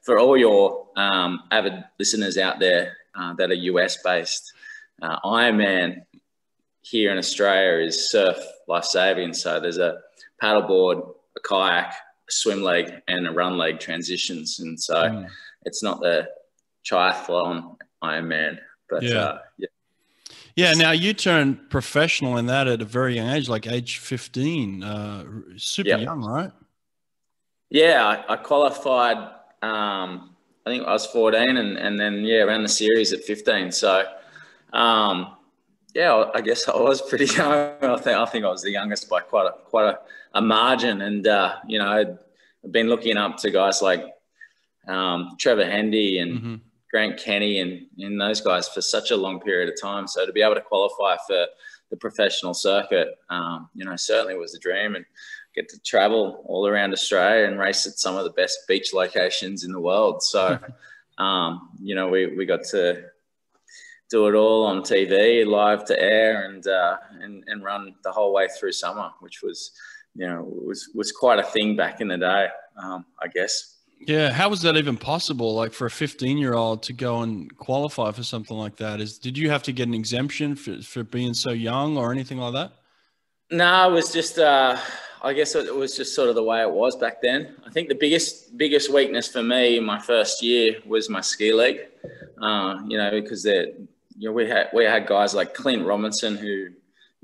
for all your avid listeners out there that are US based, Ironman here in Australia is surf life-saving. So there's a paddleboard, a kayak, a swim leg, and a run leg transitions. And so it's not the triathlon Ironman, but yeah. Yeah, now you turned professional in that at a very young age, like age 15, super young, right? Yeah, I qualified, I think I was 14 and then, ran the series at 15. So, I guess I was pretty young. I think I was the youngest by quite a margin. And, I've been looking up to guys like Trevor Hendy and Grant Kenny and those guys for such a long period of time. So to be able to qualify for the professional circuit, certainly was a dream, and get to travel all around Australia and race at some of the best beach locations in the world. So, we got to do it all on TV, live to air, and run the whole way through summer, which was, was quite a thing back in the day, I guess. Yeah. How was that even possible? Like for a 15-year-old to go and qualify for something like that? Did you have to get an exemption for being so young or anything like that? No, it was just, I guess it was just sort of the way it was back then. I think the biggest weakness for me in my first year was my ski leg, because we had guys like Clint Robinson, who,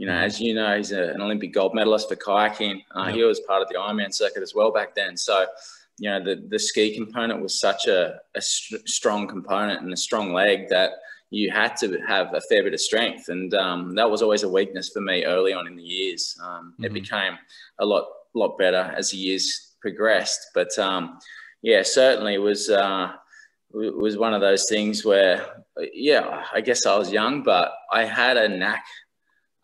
as you know, he's an Olympic gold medalist for kayaking. He was part of the Ironman circuit as well back then. So, the ski component was such a strong component and a strong leg that you had to have a fair bit of strength. And that was always a weakness for me early on in the years. It became a lot better as the years progressed. But certainly it was one of those things where, I guess I was young, but I had a knack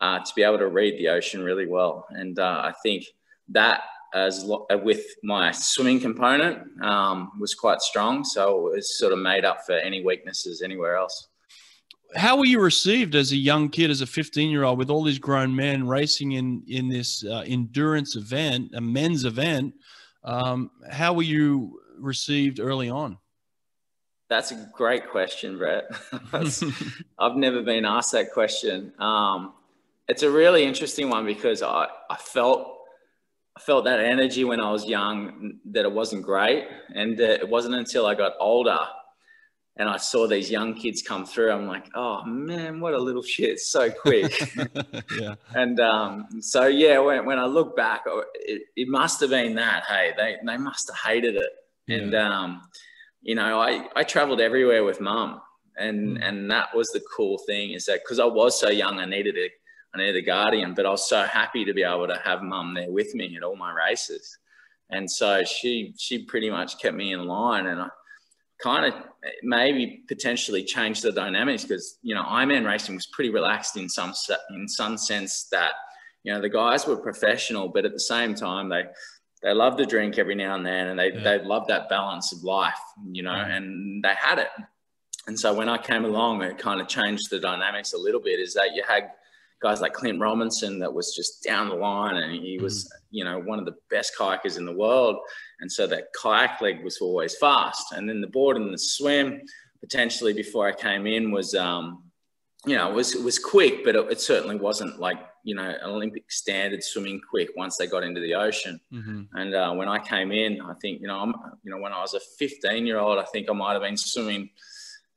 to be able to read the ocean really well. And I think that, with my swimming component, was quite strong. So it was sort of made up for any weaknesses anywhere else. How were you received as a young kid, as a 15-year-old, with all these grown men racing in this endurance event, a men's event? How were you received early on? That's a great question, Brett. I've never been asked that question. It's a really interesting one because I felt that energy when I was young, that it wasn't great. And it wasn't until I got older and I saw these young kids come through, I'm like, oh man, what a little shit, so quick. Yeah. And when I look back, it must have been that, hey, they must have hated it. Yeah. And, I traveled everywhere with mum. And that was the cool thing, is that because I was so young, I needed a guardian, but I was so happy to be able to have mum there with me at all my races. And so she pretty much kept me in line, and I kind of maybe potentially changed the dynamics because, Ironman racing was pretty relaxed in some sense that, the guys were professional, but at the same time, they loved to drink every now and then, and they loved that balance of life, and they had it. And so when I came along, it kind of changed the dynamics a little bit, is that you had guys like Clint Robinson that was just down the line, and he was, one of the best kayakers in the world. And so that kayak leg was always fast. And then the board and the swim, potentially before I came in, was, was quick, but it certainly wasn't like, an Olympic standard swimming quick once they got into the ocean. And when I came in, I think, when I was a 15-year-old, I think I might have been swimming,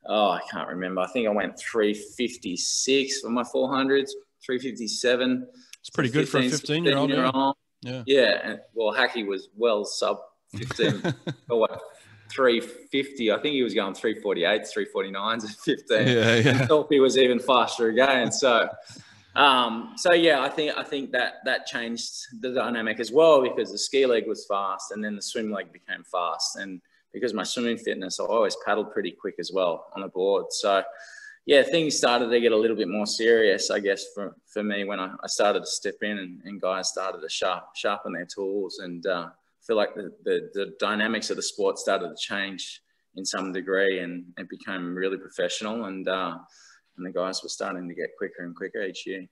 I can't remember. I think I went 356 for my 400s. 357. It's pretty good for a 15-year-old. Yeah. And, well, Hackey was well sub 15. 350. I think he was going 348, 349s at 15. Yeah. And Thorpe was even faster again. So, I think that changed the dynamic as well, because the ski leg was fast and then the swim leg became fast. And because my swimming fitness, I always paddled pretty quick as well on the board. So, things started to get a little bit more serious, I guess, for me when I started to step in and guys started to sharpen their tools. And I feel like the dynamics of the sport started to change in some degree, and it became really professional. And the guys were starting to get quicker and quicker each year.